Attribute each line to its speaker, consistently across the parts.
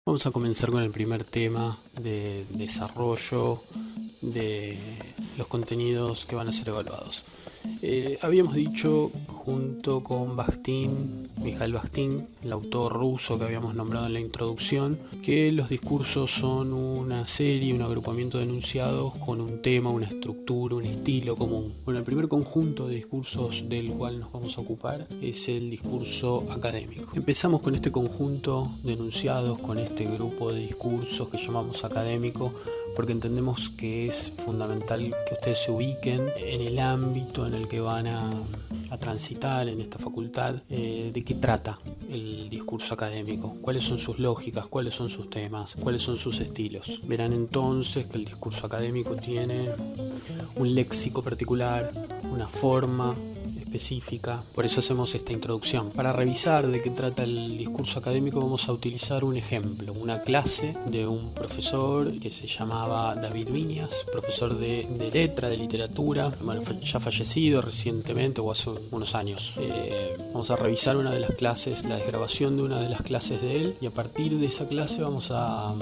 Speaker 1: Vamos a comenzar con el primer tema de desarrollo de los contenidos que van a ser evaluados. Habíamos dicho junto con Mikhail Bakhtin, el autor ruso que habíamos nombrado en la introducción, que los discursos son una serie, un agrupamiento de enunciados con un tema, una estructura, un estilo común. Bueno, el primer conjunto de discursos del cual nos vamos a ocupar es el discurso académico. Empezamos con este conjunto de enunciados, con este grupo de discursos que llamamos académico, porque entendemos que es fundamental que ustedes se ubiquen en el ámbito en el que van a transitar en esta facultad, de qué trata el discurso académico, cuáles son sus lógicas, cuáles son sus temas, cuáles son sus estilos. Verán entonces que el discurso académico tiene un léxico particular, una forma específica, por eso hacemos esta introducción. Para revisar de qué trata el discurso académico vamos a utilizar un ejemplo, una clase de un profesor que se llamaba David Viñas, profesor de letra, de literatura, bueno, ya fallecido recientemente o hace unos años. Vamos a revisar una de las clases, la desgrabación de una de las clases de él, y a partir de esa clase vamos a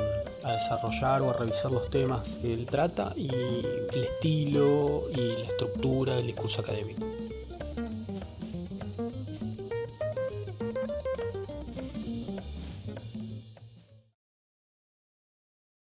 Speaker 1: desarrollar o a revisar los temas que él trata y el estilo y la estructura del discurso académico.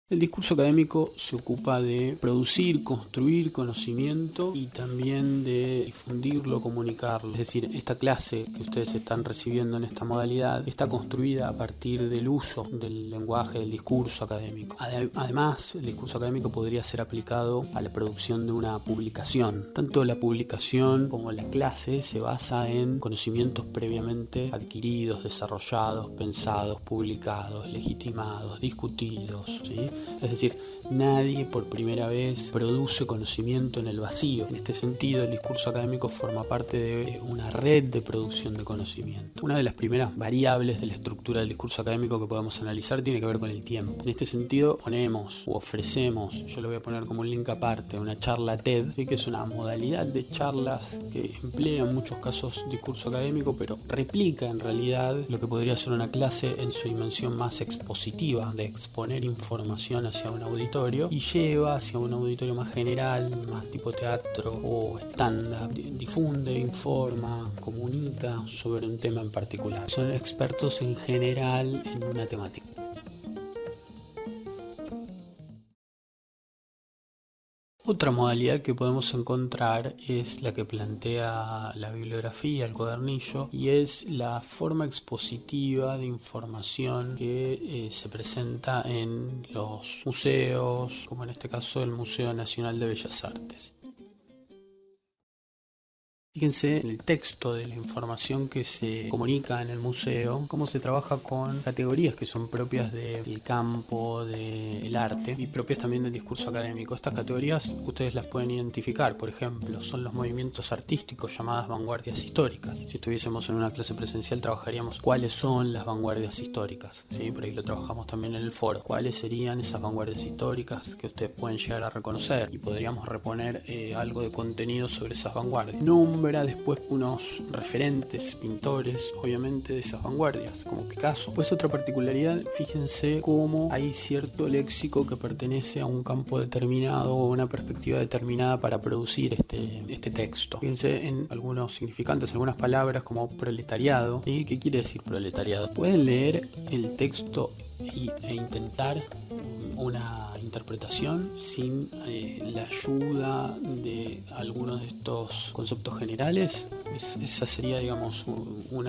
Speaker 1: El discurso académico se ocupa de producir, construir conocimiento y también de difundirlo, comunicarlo. Es decir, esta clase que ustedes están recibiendo en esta modalidad está construida a partir del uso del lenguaje, del discurso académico. Además, el discurso académico podría ser aplicado a la producción de una publicación. Tanto la publicación como la clase se basa en conocimientos previamente adquiridos, desarrollados, pensados, publicados, legitimados, discutidos, ¿sí? Es decir, nadie por primera vez produce conocimiento en el vacío. En este sentido, el discurso académico forma parte de una red de producción de conocimiento. Una de las primeras variables de la estructura del discurso académico que podemos analizar tiene que ver con el tiempo. En este sentido, ponemos o ofrecemos, yo lo voy a poner como un link aparte, una charla TED, ¿sí? Que es una modalidad de charlas que emplea en muchos casos discurso académico, pero replica en realidad lo que podría ser una clase en su dimensión más expositiva, de exponer información hacia un auditorio, y lleva hacia un auditorio más general, más tipo teatro o stand-up, difunde, informa, comunica sobre un tema en particular. Son expertos en general en una temática. Otra modalidad que podemos encontrar es la que plantea la bibliografía, el cuadernillo, y es la forma expositiva de información que se presenta en los museos, como en este caso el Museo Nacional de Bellas Artes. Fíjense en el texto de la información que se comunica en el museo, cómo se trabaja con categorías que son propias del campo, del arte y propias también del discurso académico. Estas categorías ustedes las pueden identificar, por ejemplo, son los movimientos artísticos llamadas vanguardias históricas. Si estuviésemos en una clase presencial trabajaríamos cuáles son las vanguardias históricas, ¿sí? Por ahí lo trabajamos también en el foro. ¿Cuáles serían esas vanguardias históricas que ustedes pueden llegar a reconocer? Y podríamos reponer algo de contenido sobre esas vanguardias. Después unos referentes, pintores, obviamente, de esas vanguardias, como Picasso. Pues otra particularidad, fíjense cómo hay cierto léxico que pertenece a un campo determinado o una perspectiva determinada para producir este texto. Fíjense en algunos significantes, algunas palabras como proletariado. ¿Y qué quiere decir proletariado? Pueden leer el texto e intentar una interpretación sin la ayuda de algunos de estos conceptos generales. Esa sería, digamos, un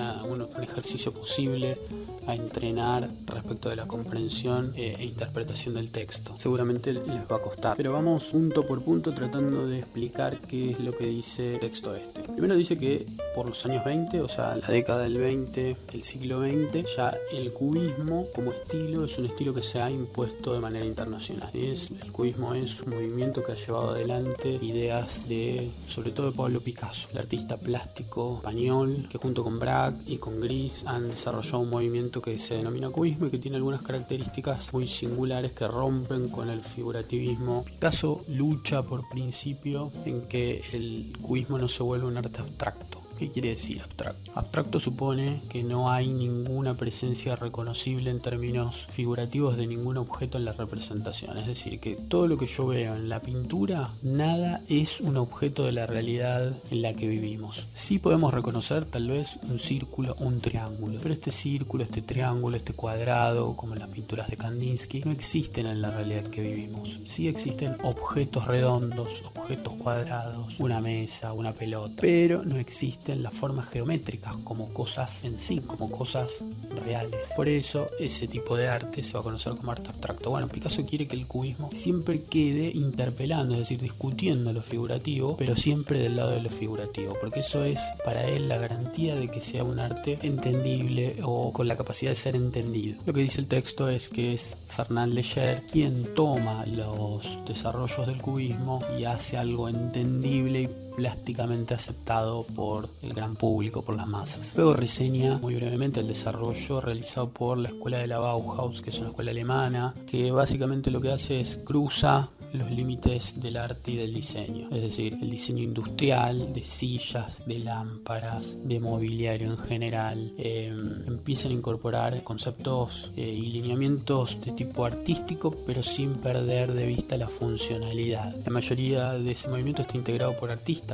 Speaker 1: ejercicio posible a entrenar respecto de la comprensión e interpretación del texto. Seguramente les va a costar, pero vamos punto por punto tratando de explicar qué es lo que dice el texto este. Primero dice que por los años 20, o sea, la década del 20, del siglo XX, ya el cubismo como estilo es un estilo que se ha impuesto de manera internacional. El cubismo es un movimiento que ha llevado adelante ideas de, sobre todo, de Pablo Picasso, el artista plástico español, que junto con Braque y con Gris han desarrollado un movimiento que se denomina cubismo y que tiene algunas características muy singulares que rompen con el figurativismo. Picasso lucha por principio en que el cubismo no se vuelva un arte abstracto. ¿Qué quiere decir abstracto? Abstracto supone que no hay ninguna presencia reconocible en términos figurativos de ningún objeto en la representación. Es decir, que todo lo que yo veo en la pintura, nada es un objeto de la realidad en la que vivimos. Sí podemos reconocer tal vez un círculo o un triángulo, pero este círculo, este triángulo, este cuadrado, como en las pinturas de Kandinsky, no existen en la realidad que vivimos. Sí existen objetos redondos, objetos cuadrados, una mesa, una pelota, pero no existen las formas geométricas como cosas en sí, como cosas reales. Por eso ese tipo de arte se va a conocer como arte abstracto. Bueno, Picasso quiere que el cubismo siempre quede interpelando, es decir, discutiendo lo figurativo, pero siempre del lado de lo figurativo, porque eso es para él la garantía de que sea un arte entendible o con la capacidad de ser entendido. Lo que dice el texto es que es Fernand Léger quien toma los desarrollos del cubismo y hace algo entendible y plásticamente aceptado por el gran público, por las masas. Luego reseña muy brevemente el desarrollo realizado por la escuela de la Bauhaus, que es una escuela alemana, que básicamente lo que hace es cruza los límites del arte y del diseño, es decir, el diseño industrial, de sillas, de lámparas, de mobiliario en general. Empiezan a incorporar conceptos y lineamientos de tipo artístico, pero sin perder de vista la funcionalidad. La mayoría de ese movimiento está integrado por artistas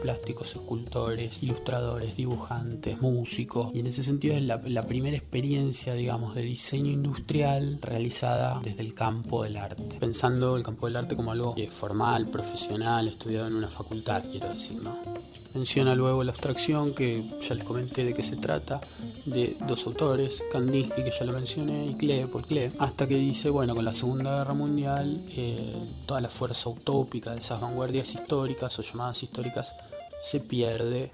Speaker 1: plásticos, escultores, ilustradores, dibujantes, músicos, y en ese sentido es la primera experiencia, digamos, de diseño industrial realizada desde el campo del arte, pensando el campo del arte como algo formal, profesional, estudiado en una facultad, quiero decir, ¿no? Menciona luego la abstracción, que ya les comenté de qué se trata, de dos autores, Kandinsky, que ya lo mencioné, y Klee, Paul Klee, hasta que dice, bueno, con la Segunda Guerra Mundial, toda la fuerza utópica de esas vanguardias históricas o llamadas históricas se pierde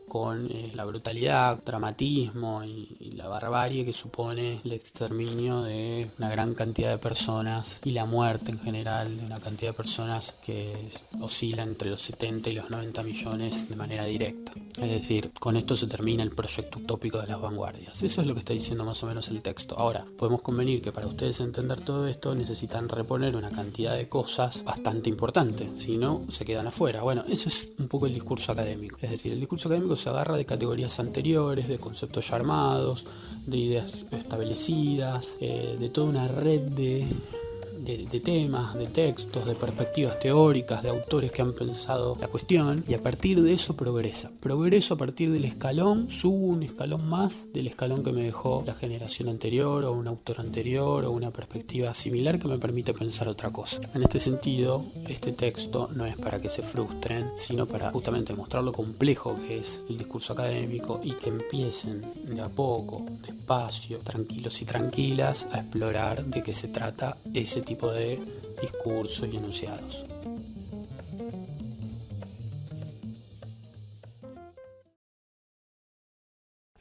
Speaker 1: con la brutalidad, dramatismo y la barbarie que supone el exterminio de una gran cantidad de personas y la muerte en general de una cantidad de personas que oscila entre los 70 y los 90 millones de manera directa. Es decir, con esto se termina el proyecto utópico de las vanguardias. Eso es lo que está diciendo más o menos el texto. Ahora, podemos convenir que para ustedes entender todo esto necesitan reponer una cantidad de cosas bastante importante, si no se quedan afuera. Bueno, eso es un poco el discurso académico. Es decir, el discurso académico se agarra de categorías anteriores, de conceptos ya armados, de ideas establecidas, de toda una red de temas, de textos, de perspectivas teóricas, de autores que han pensado la cuestión, y a partir de eso progreso a partir del escalón, subo un escalón más del escalón que me dejó la generación anterior o un autor anterior o una perspectiva similar que me permite pensar otra cosa. En este sentido, este texto no es para que se frustren, sino para justamente mostrar lo complejo que es el discurso académico y que empiecen de a poco, despacio, tranquilos y tranquilas, a explorar de qué se trata ese tipo de discursos y enunciados.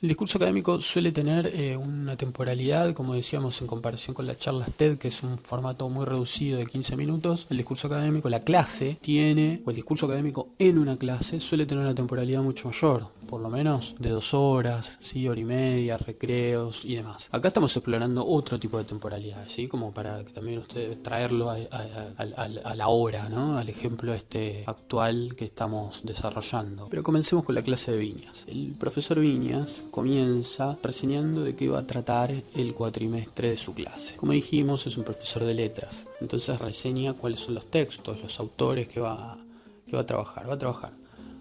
Speaker 1: El discurso académico suele tener una temporalidad, como decíamos, en comparación con las charlas TED, que es un formato muy reducido de 15 minutos. El discurso académico, la clase, o el discurso académico en una clase, suele tener una temporalidad mucho mayor, por lo menos de 2 horas, ¿sí? Hora y media, recreos y demás. Acá estamos explorando otro tipo de temporalidad, ¿sí? Como para que también ustedes traerlo a la hora, ¿no? Al ejemplo actual que estamos desarrollando. Pero comencemos con la clase de Viñas. El profesor Viñas comienza reseñando de qué va a tratar el cuatrimestre de su clase. Como dijimos, es un profesor de letras, entonces reseña cuáles son los textos, los autores que va a trabajar. Va a trabajar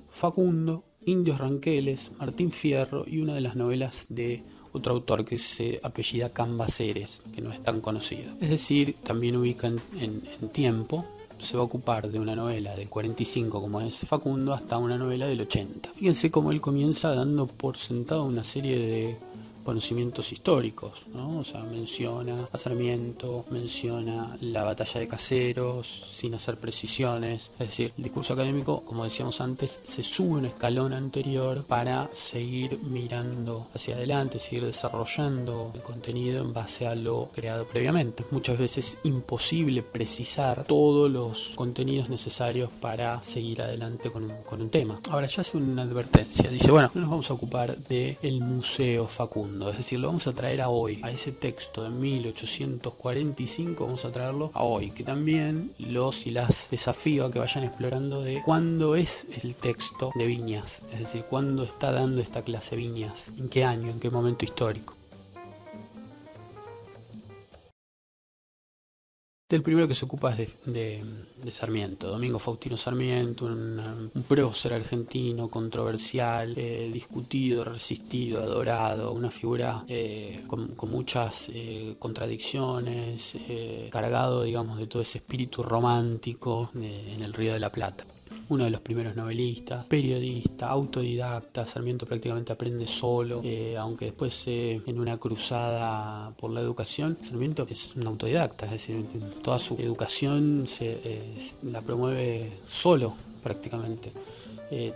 Speaker 1: Facundo, Indios Ranqueles, Martín Fierro y una de las novelas de otro autor que se apellida Cambaceres, que no es tan conocido. Es decir, también ubica en tiempo. Se va a ocupar de una novela del 45 como es Facundo hasta una novela del 80. Fíjense cómo él comienza dando por sentado una serie de conocimientos históricos, ¿no? O sea, menciona a Sarmiento, menciona la batalla de Caseros, sin hacer precisiones. Es decir, el discurso académico, como decíamos antes, se sube un escalón anterior para seguir mirando hacia adelante, seguir desarrollando el contenido en base a lo creado previamente. Muchas veces es imposible precisar todos los contenidos necesarios para seguir adelante con un tema. Ahora ya hace una advertencia, dice, bueno, no nos vamos a ocupar del Museo Facundo. mundo, es decir, lo vamos a traer a hoy, a ese texto de 1845, vamos a traerlo a hoy, que también los y las desafío a que vayan explorando de cuándo es el texto de Viñas, es decir, cuándo está dando esta clase Viñas, en qué año, en qué momento histórico. El primero que se ocupa es de Sarmiento, Domingo Faustino Sarmiento, un prócer argentino controversial, discutido, resistido, adorado, una figura con muchas contradicciones, cargado, digamos, de todo ese espíritu romántico en el Río de la Plata. Uno de los primeros novelistas, periodista, autodidacta. Sarmiento prácticamente aprende solo, aunque después en una cruzada por la educación, Sarmiento es un autodidacta, es decir, toda su educación la promueve solo prácticamente.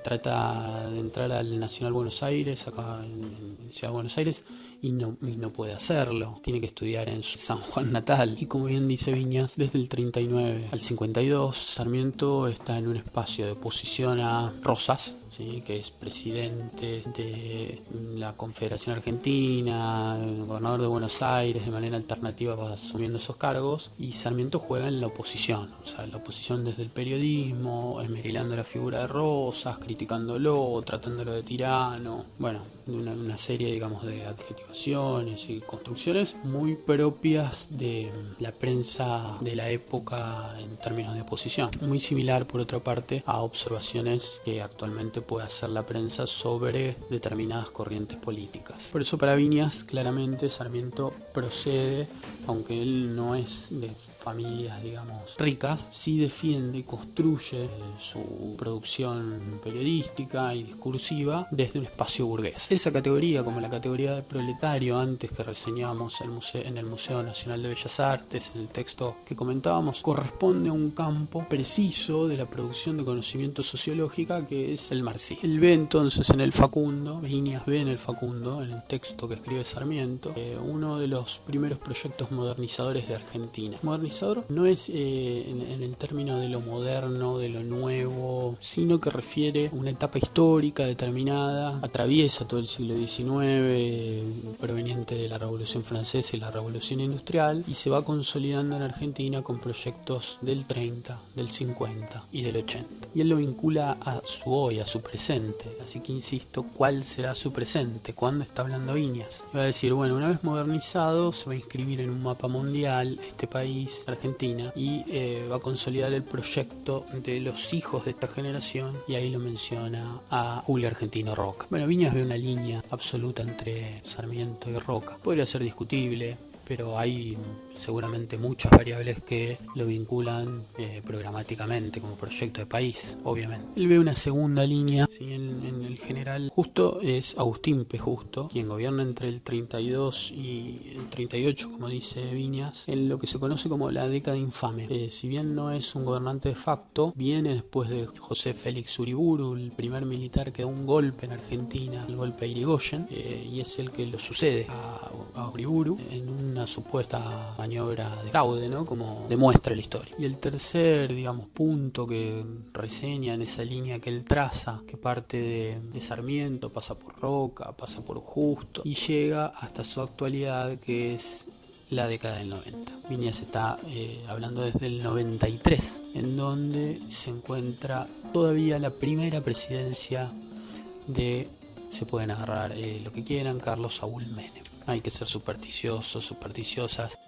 Speaker 1: Trata de entrar al Nacional Buenos Aires, acá en Ciudad de Buenos Aires, y no puede hacerlo. Tiene que estudiar en su San Juan natal. Y como bien dice Viñas, desde el 39 al 52, Sarmiento está en un espacio de oposición a Rosas, ¿sí?, que es presidente de la Confederación Argentina, gobernador de Buenos Aires, de manera alternativa va asumiendo esos cargos, y Sarmiento juega en la oposición, o sea, la oposición desde el periodismo, esmerilando la figura de Rosas, criticándolo, tratándolo de tirano, bueno, una serie, digamos, de adjetivaciones y construcciones muy propias de la prensa de la época en términos de oposición. Muy similar, por otra parte, a observaciones que actualmente puede hacer la prensa sobre determinadas corrientes políticas. Por eso, para Viñas, claramente Sarmiento procede, aunque él no es de familias, digamos, ricas, sí defiende y construye su producción periodística y discursiva desde un espacio burgués. Esa categoría, como la categoría de proletario antes que reseñamos en el Museo Nacional de Bellas Artes, en el texto que comentábamos, corresponde a un campo preciso de la producción de conocimiento sociológica, que es el marxismo. Él ve entonces en el Facundo, Viñas ve en el Facundo, en el texto que escribe Sarmiento, uno de los primeros proyectos modernizadores de Argentina. Modernizador no es en el término de lo moderno, de lo nuevo, sino que refiere a una etapa histórica determinada, atraviesa todo el siglo XIX, proveniente de la Revolución Francesa y la Revolución Industrial, y se va consolidando en Argentina con proyectos del 30, del 50 y del 80. Y él lo vincula a su hoy, a su presente. Así que insisto, ¿cuál será su presente? ¿Cuándo está hablando Viñas? Va a decir, bueno, una vez modernizado, se va a inscribir en un mapa mundial este país, Argentina, y va a consolidar el proyecto de los hijos de esta generación, y ahí lo menciona a Julio Argentino Roca. Bueno, Viñas ve una línea absoluta entre Sarmiento y Roca. Podría ser discutible, pero hay seguramente muchas variables que lo vinculan programáticamente como proyecto de país, obviamente. Él ve una segunda línea, ¿sí? En el general Justo es Agustín P. Justo, quien gobierna entre el 32 y el 38, como dice Viñas, en lo que se conoce como la década infame. Si bien no es un gobernante de facto, viene después de José Félix Uriburu, el primer militar que da un golpe en Argentina, el golpe a Irigoyen, y es el que lo sucede a Uriburu en una supuesta maniobra de fraude, ¿no?, como demuestra la historia. Y el tercer, digamos, punto que reseña en esa línea que él traza, que parte de Sarmiento, pasa por Roca, pasa por Justo y llega hasta su actualidad, que es la década del 90. Viñas está hablando desde el 93, en donde se encuentra todavía la primera presidencia de, se pueden agarrar lo que quieran, Carlos Saúl Menem. Hay que ser supersticiosos, supersticiosas.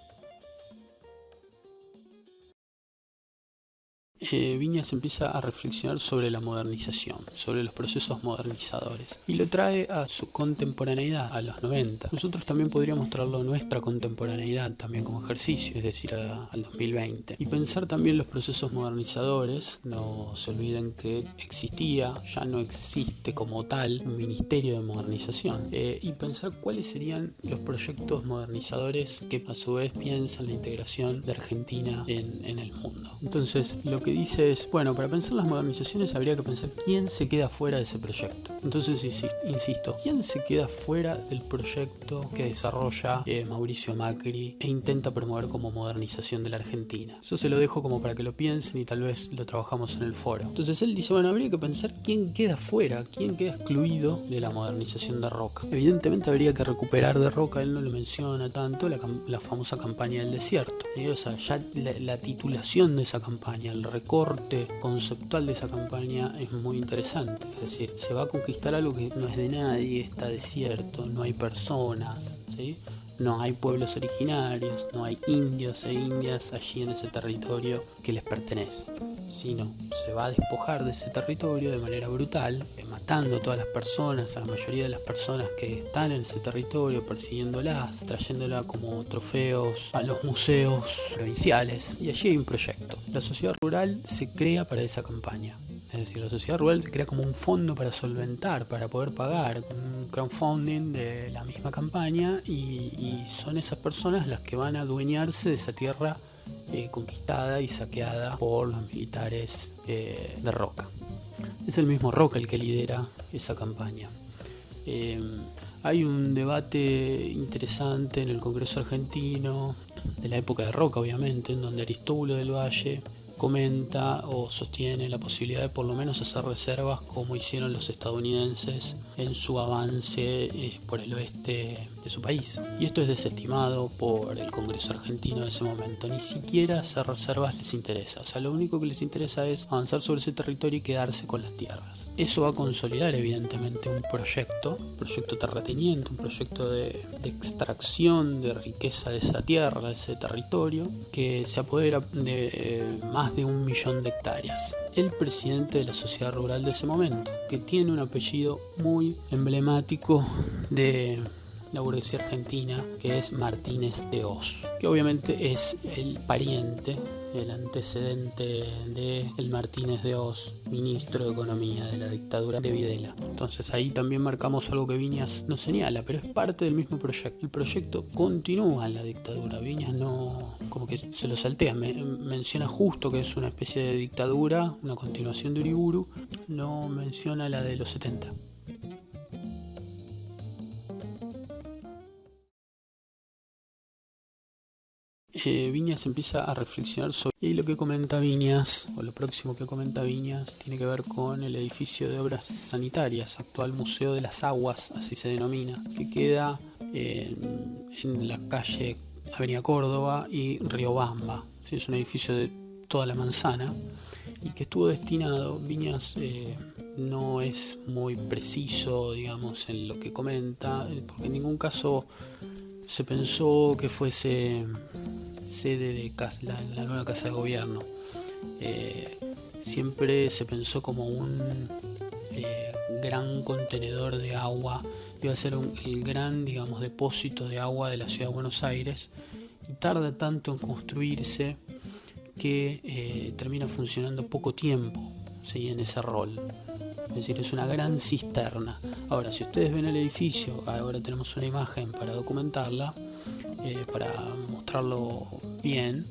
Speaker 1: Viñas empieza a reflexionar sobre la modernización, sobre los procesos modernizadores, y lo trae a su contemporaneidad, a los 90. Nosotros también podríamos traerlo a nuestra contemporaneidad también como ejercicio, es decir, al 2020, y pensar también los procesos modernizadores. No se olviden que existía, ya no existe como tal, un ministerio de modernización, y pensar cuáles serían los proyectos modernizadores que a su vez piensan la integración de Argentina en el mundo. Entonces, lo que dice es, bueno, para pensar las modernizaciones habría que pensar quién se queda fuera de ese proyecto. Entonces, insisto, ¿quién se queda fuera del proyecto que desarrolla Mauricio Macri e intenta promover como modernización de la Argentina? Eso se lo dejo como para que lo piensen y tal vez lo trabajamos en el foro. Entonces él dice, bueno, habría que pensar quién queda fuera, quién queda excluido de la modernización de Roca. Evidentemente habría que recuperar de Roca, él no lo menciona tanto, la famosa campaña del desierto. ¿Sí? O sea, ya la titulación de esa campaña, el recorte conceptual de esa campaña es muy interesante. Es decir, se va a conquistar algo que no es de nadie, está desierto, no hay personas, ¿sí? No hay pueblos originarios, no hay indios e indias allí en ese territorio que les pertenece, sino se va a despojar de ese territorio de manera brutal, matando a todas las personas, a la mayoría de las personas que están en ese territorio, persiguiéndolas, trayéndolas como trofeos a los museos provinciales. Y allí hay un proyecto. La sociedad rural se crea para esa campaña. Es decir, la sociedad rural se crea como un fondo para solventar, para poder pagar un crowdfunding de la misma campaña y son esas personas las que van a adueñarse de esa tierra conquistada y saqueada por los militares de Roca. Es el mismo Roca el que lidera esa campaña. Hay un debate interesante en el Congreso argentino, de la época de Roca obviamente, en donde Aristóbulo del Valle comenta o sostiene la posibilidad de por lo menos hacer reservas como hicieron los estadounidenses en su avance por el oeste de su país. Y esto es desestimado por el Congreso argentino de ese momento. Ni siquiera hacer reservas les interesa. O sea, lo único que les interesa es avanzar sobre ese territorio y quedarse con las tierras. Eso va a consolidar evidentemente un proyecto terrateniente, un proyecto de extracción de riqueza de esa tierra, de ese territorio, que se apodera de más de 1 millón de hectáreas. El presidente de la sociedad rural de ese momento, que tiene un apellido muy emblemático de la burguesía argentina, que es Martínez de Oz, que obviamente es el pariente, el antecedente de el Martínez de Oz, ministro de Economía de la dictadura de Videla. Entonces ahí también marcamos algo que Viñas no señala, pero es parte del mismo proyecto. El proyecto continúa en la dictadura. Viñas no, como que se lo saltea, menciona justo que es una especie de dictadura, una continuación de Uriburu, no menciona la de los 70. Viñas empieza a reflexionar sobre... Y lo que comenta Viñas, o lo próximo que comenta Viñas, tiene que ver con el edificio de obras sanitarias, actual Museo de las Aguas, así se denomina, que queda en la calle Avenida Córdoba y Riobamba. ¿Sí? Es un edificio de toda la manzana y que estuvo destinado, Viñas no es muy preciso, digamos, en lo que comenta, porque en ningún caso se pensó que fuese sede de la nueva casa de gobierno. Siempre se pensó como un gran contenedor de agua, iba a ser el gran, digamos, depósito de agua de la ciudad de Buenos Aires, y tarda tanto en construirse que termina funcionando poco tiempo, ¿sí? En ese rol. Es decir, es una gran cisterna. Ahora, si ustedes ven el edificio, ahora tenemos una imagen para documentarla, para mostrarlo bien,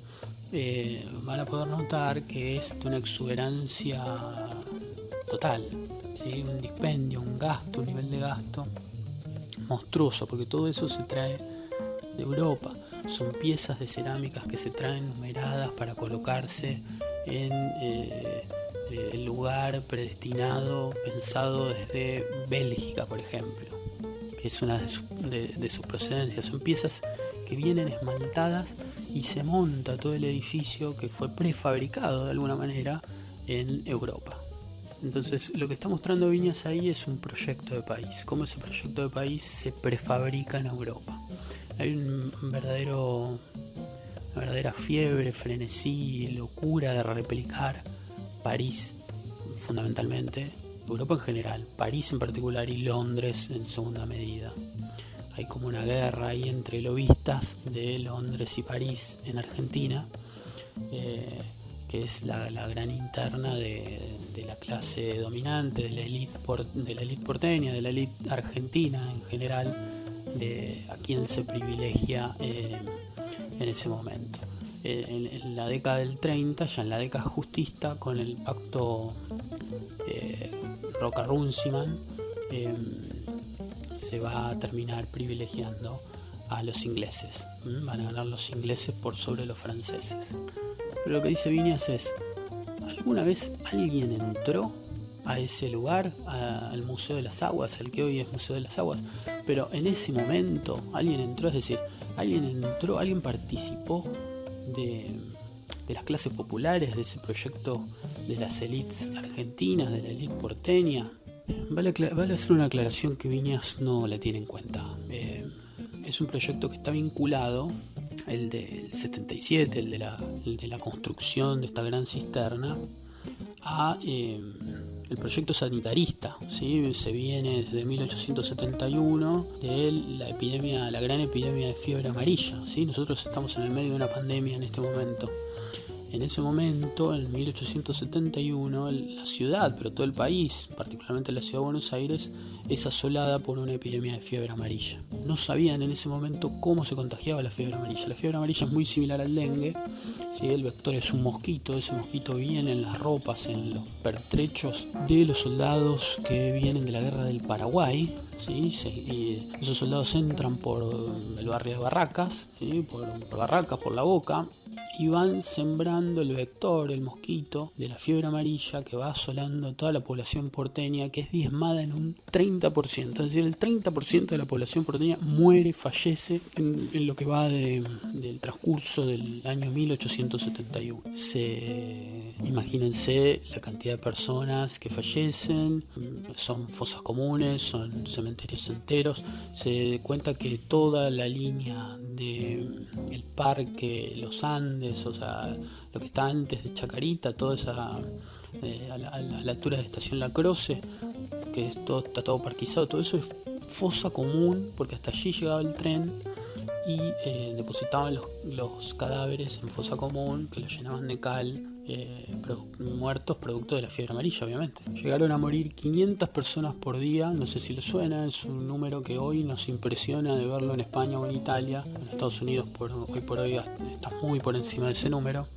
Speaker 1: van a poder notar que es de una exuberancia total, ¿sí? Un dispendio, un gasto, un nivel de gasto monstruoso, porque todo eso se trae de Europa. Son piezas de cerámicas que se traen numeradas para colocarse en el lugar predestinado, pensado desde Bélgica, por ejemplo, que es una de sus procedencias. Son piezas que vienen esmaltadas y se monta todo el edificio que fue prefabricado de alguna manera en Europa. Entonces lo que está mostrando Viñas ahí es un proyecto de país, cómo ese proyecto de país se prefabrica en Europa. Hay una verdadera fiebre, frenesí, locura de replicar París fundamentalmente, Europa en general, París en particular y Londres en segunda medida. Hay como una guerra ahí entre lobistas de Londres y París en Argentina, que es la gran interna de la clase dominante, de la élite porteña, de la élite argentina en general, de a quien se privilegia en ese momento. en la década del 30, ya en la década justista, con el pacto Roca-Runciman, se va a terminar privilegiando a los ingleses. Van a ganar los ingleses por sobre los franceses. Pero lo que dice Viñas es: ¿alguna vez alguien entró a ese lugar, al Museo de las Aguas, el que hoy es Museo de las Aguas? Pero en ese momento alguien entró, es decir, alguien participó de las clases populares, de ese proyecto de las élites argentinas, de la élite porteña. Vale hacer una aclaración que Viñas no la tiene en cuenta. Es un proyecto que está vinculado, el del 77, el de la construcción de esta gran cisterna, a el proyecto sanitarista, ¿sí? Se viene desde 1871 de la gran epidemia de fiebre amarilla, ¿sí? Nosotros estamos en el medio de una pandemia en este momento. En ese momento, en 1871, la ciudad, pero todo el país, particularmente la ciudad de Buenos Aires, es asolada por una epidemia de fiebre amarilla. No sabían en ese momento cómo se contagiaba la fiebre amarilla. La fiebre amarilla es muy similar al dengue, ¿sí? El vector es un mosquito, ese mosquito viene en las ropas, en los pertrechos de los soldados que vienen de la guerra del Paraguay, ¿sí? Y esos soldados entran por el barrio de Barracas, ¿sí? por Barracas, por La Boca, y van sembrando el vector, el mosquito de la fiebre amarilla, que va asolando a toda la población porteña, que es diezmada en un 30%. Es decir, el 30% de la población porteña muere, fallece en lo que va del transcurso del año 1871. Imagínense la cantidad de personas que fallecen, son fosas comunes, son cementerios enteros. Se cuenta que toda la línea del parque Los Andes, o sea, lo que está antes de Chacarita, toda esa a la altura de Estación La Croce, que está todo parquizado, todo eso es fosa común, porque hasta allí llegaba el tren y depositaban los cadáveres en fosa común, que los llenaban de cal, muertos producto de la fiebre amarilla, obviamente. Llegaron a morir 500 personas por día, no sé si les suena, es un número que hoy nos impresiona de verlo en España o en Italia. En Estados Unidos hoy por hoy está muy por encima de ese número,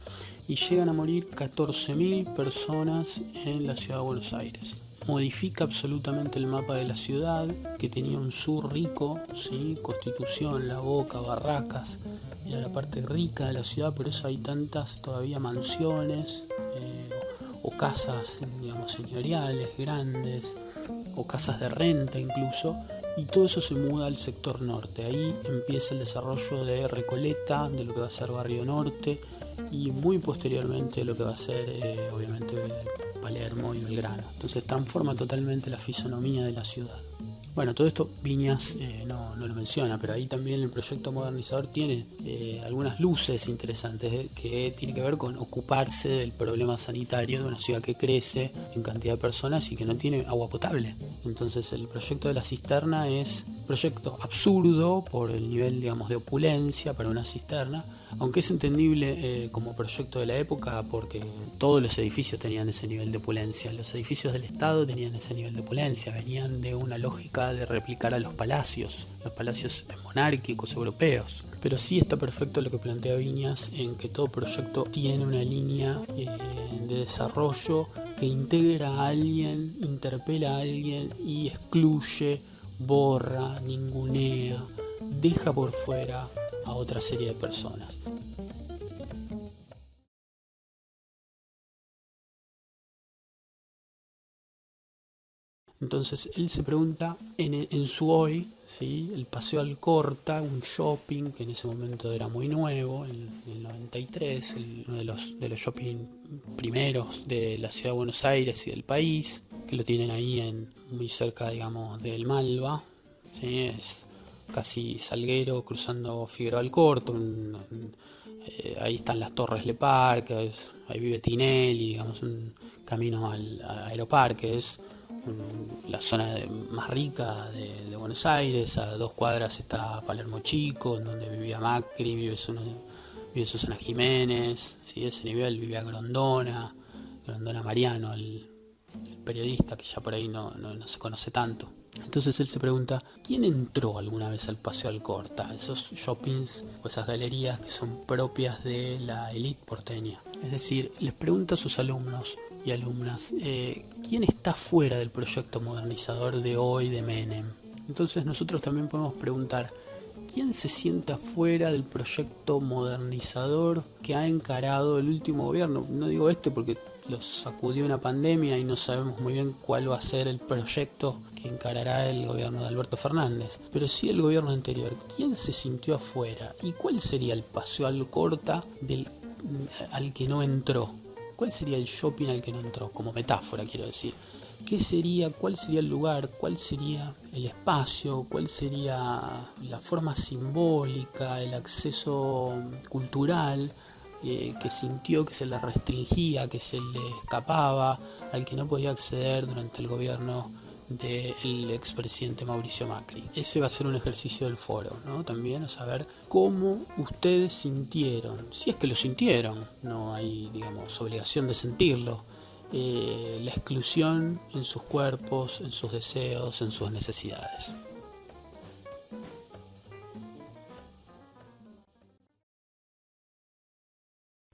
Speaker 1: y llegan a morir 14.000 personas en la ciudad de Buenos Aires. Modifica absolutamente el mapa de la ciudad, que tenía un sur rico, ¿sí? Constitución, La Boca, Barracas, era la parte rica de la ciudad, por eso hay tantas todavía mansiones o casas, digamos, señoriales, grandes, o casas de renta incluso, y todo eso se muda al sector norte. Ahí empieza el desarrollo de Recoleta, de lo que va a ser Barrio Norte, y muy posteriormente lo que va a ser obviamente Palermo y Belgrano. Entonces transforma totalmente la fisonomía de la ciudad. Bueno, todo esto Viñas no lo menciona, pero ahí también el proyecto modernizador tiene algunas luces interesantes que tiene que ver con ocuparse del problema sanitario de una ciudad que crece en cantidad de personas y que no tiene agua potable. Entonces el proyecto de la cisterna es un proyecto absurdo por el nivel, digamos, de opulencia para una cisterna, aunque es entendible como proyecto de la época, porque todos los edificios tenían ese nivel de opulencia. Los edificios del Estado tenían ese nivel de opulencia, venían de una lógica de replicar a los palacios monárquicos europeos. Pero sí está perfecto lo que plantea Viñas, en que todo proyecto tiene una línea de desarrollo que integra a alguien, interpela a alguien y excluye, borra, ningunea, deja por fuera a otra serie de personas. Entonces él se pregunta en su hoy, ¿sí? El paseo Alcorta, un shopping que en ese momento era muy nuevo, en el 93, uno de los shopping primeros de la ciudad de Buenos Aires y del país, que lo tienen ahí muy cerca, digamos, del Malva, ¿sí? Es casi Salguero cruzando Figueroa Alcorta, ahí están las Torres Le Parque, ahí vive Tinelli, digamos, un camino al Aeroparque, es la zona más rica de Buenos Aires. A 2 cuadras está Palermo Chico, donde vivía Macri, vive Susana Jiménez, ¿sí? Ese nivel vivía Grondona Mariano, el periodista, que ya por ahí no se conoce tanto. Entonces él se pregunta, ¿quién entró alguna vez al Paseo Alcorta? Esos shoppings o esas galerías que son propias de la élite porteña. Es decir, les pregunta a sus alumnos y alumnas, ¿quién está fuera del proyecto modernizador de hoy de Menem? Entonces nosotros también podemos preguntar, ¿quién se sienta fuera del proyecto modernizador que ha encarado el último gobierno? No digo porque los sacudió una pandemia y no sabemos muy bien cuál va a ser el proyecto que encarará el gobierno de Alberto Fernández, pero sí el gobierno anterior. ¿Quién se sintió afuera? ¿Y cuál sería el paseo Alcorta al que no entró? ¿Cuál sería el shopping al que no entró? Como metáfora, quiero decir. ¿Qué sería? ¿Cuál sería el lugar? ¿Cuál sería el espacio? ¿Cuál sería la forma simbólica, el acceso cultural que sintió que se le restringía, que se le escapaba, al que no podía acceder durante el gobierno del expresidente Mauricio Macri? Ese va a ser un ejercicio del foro, ¿no? También a saber cómo ustedes sintieron, si es que lo sintieron, no hay, digamos, obligación de sentirlo, la exclusión en sus cuerpos, en sus deseos, en sus necesidades.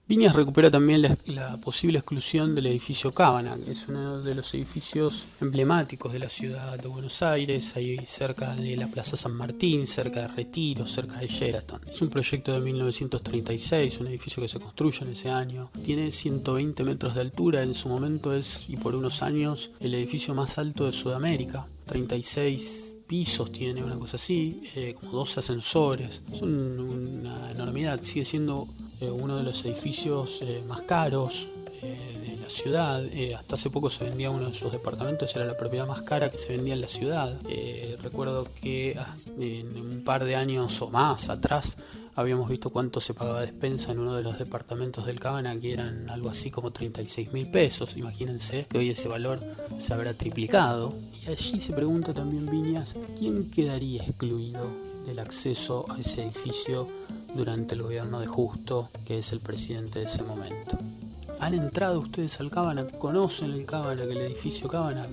Speaker 1: Viñas recupera también la posible exclusión del edificio Cábana, que es uno de los edificios emblemáticos de la ciudad de Buenos Aires, ahí cerca de la Plaza San Martín, cerca de Retiro, cerca de Sheraton. Es un proyecto de 1936, un edificio que se construye en ese año. Tiene 120 metros de altura, en su momento es, y por unos años, el edificio más alto de Sudamérica. 36 pisos tiene, una cosa así, como 12 ascensores. Es una enormidad, sigue siendo uno de los edificios más caros de la ciudad. Hasta hace poco se vendía uno de sus departamentos, era la propiedad más cara que se vendía en la ciudad. Recuerdo que en un par de años o más atrás habíamos visto cuánto se pagaba despensa en uno de los departamentos del Cábana, que eran algo así como 36.000 pesos. Imagínense que hoy ese valor se habrá triplicado. Y allí se pregunta también Viñas, ¿quién quedaría excluido del acceso a ese edificio durante el gobierno de Justo, que es el presidente de ese momento? ¿Han entrado ustedes al Cábana? ¿Conocen el Cábana, el edificio Cábana?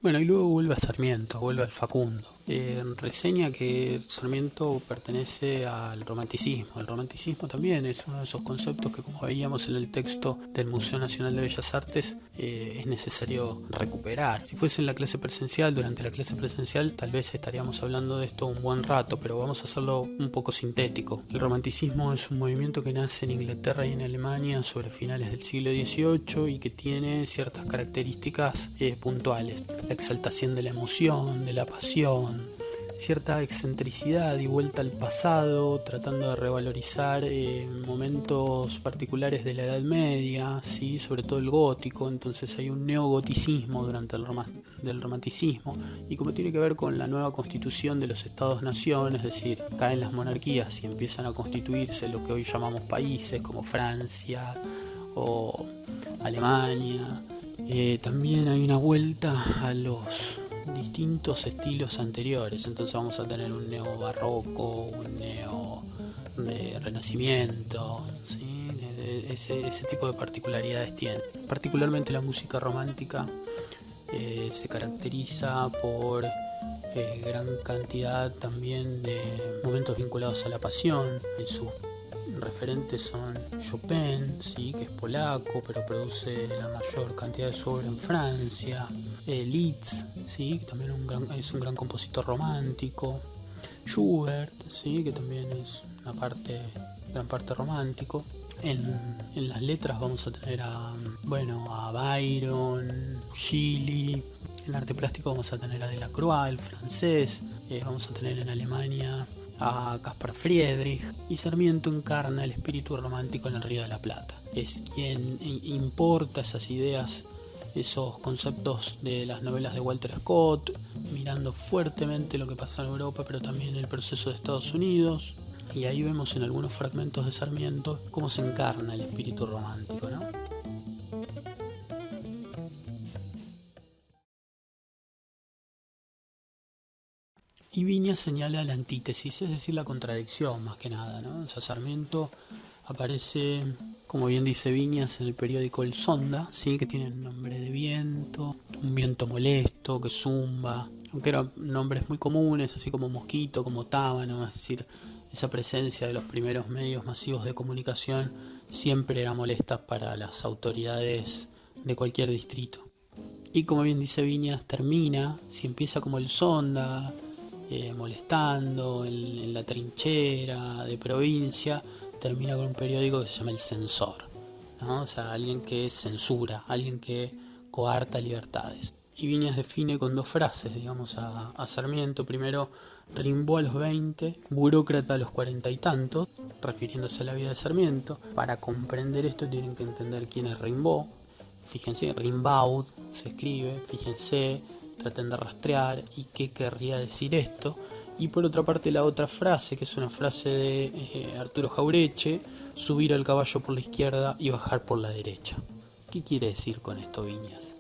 Speaker 1: Bueno, y luego vuelve a Sarmiento, vuelve al Facundo. Reseña que Sarmiento pertenece al romanticismo. El romanticismo también es uno de esos conceptos que, como veíamos en el texto del Museo Nacional de Bellas Artes, es necesario recuperar. Si fuese en la clase presencial, durante la clase presencial, tal vez estaríamos hablando de esto un buen rato, pero vamos a hacerlo un poco sintético. El romanticismo es un movimiento que nace en Inglaterra y en Alemania sobre finales del siglo XVIII y que tiene ciertas características puntuales. La exaltación de la emoción, de la pasión, cierta excentricidad y vuelta al pasado, tratando de revalorizar momentos particulares de la Edad Media, ¿sí? Sobre todo el gótico. Entonces hay un neogoticismo durante del romanticismo, y como tiene que ver con la nueva constitución de los estados-nación, es decir, caen las monarquías y empiezan a constituirse lo que hoy llamamos países como Francia o Alemania. También hay una vuelta a los distintos estilos anteriores. Entonces vamos a tener un neo-barroco, un neo-renacimiento, ¿sí? Ese tipo de particularidades tiene. Particularmente la música romántica se caracteriza por gran cantidad también de momentos vinculados a la pasión. Sus referentes son Chopin, ¿sí? Que es polaco, pero produce la mayor cantidad de su obra en Francia. Liszt, ¿sí? Que también es un gran compositor romántico. Schubert, ¿sí? Que también es gran parte romántico. En las letras vamos a tener a Byron, Gili. En arte plástico vamos a tener a Delacroix, el francés. Vamos a tener en Alemania a Caspar Friedrich. Y Sarmiento encarna el espíritu romántico en el Río de la Plata. Es quien importa esas ideas, esos conceptos de las novelas de Walter Scott, mirando fuertemente lo que pasa en Europa, pero también el proceso de Estados Unidos. Y ahí vemos en algunos fragmentos de Sarmiento cómo se encarna el espíritu romántico, ¿no? Y Viñas señala la antítesis, es decir, la contradicción más que nada, ¿no? O sea, Sarmiento Aparece, como bien dice Viñas, en el periódico El Sonda, ¿sí? Que tiene nombre de viento, un viento molesto que zumba, aunque eran nombres muy comunes, así como mosquito, como tábano, es decir, esa presencia de los primeros medios masivos de comunicación siempre era molesta para las autoridades de cualquier distrito. Y como bien dice Viñas, termina, si empieza como el Sonda, molestando en la trinchera de provincia, termina con un periódico que se llama El Censor, ¿no? O sea, alguien que censura, alguien que coarta libertades. Y Viñas define con dos frases, digamos, a Sarmiento. Primero, Rimbaud a los 20, burócrata a los 40 y tantos, refiriéndose a la vida de Sarmiento. Para comprender esto tienen que entender quién es Rimbaud. Fíjense, Rimbaud se escribe, fíjense, traten de rastrear y qué querría decir esto. Y por otra parte la otra frase, que es una frase de Arturo Jaureche, subir al caballo por la izquierda y bajar por la derecha. ¿Qué quiere decir con esto Viñas?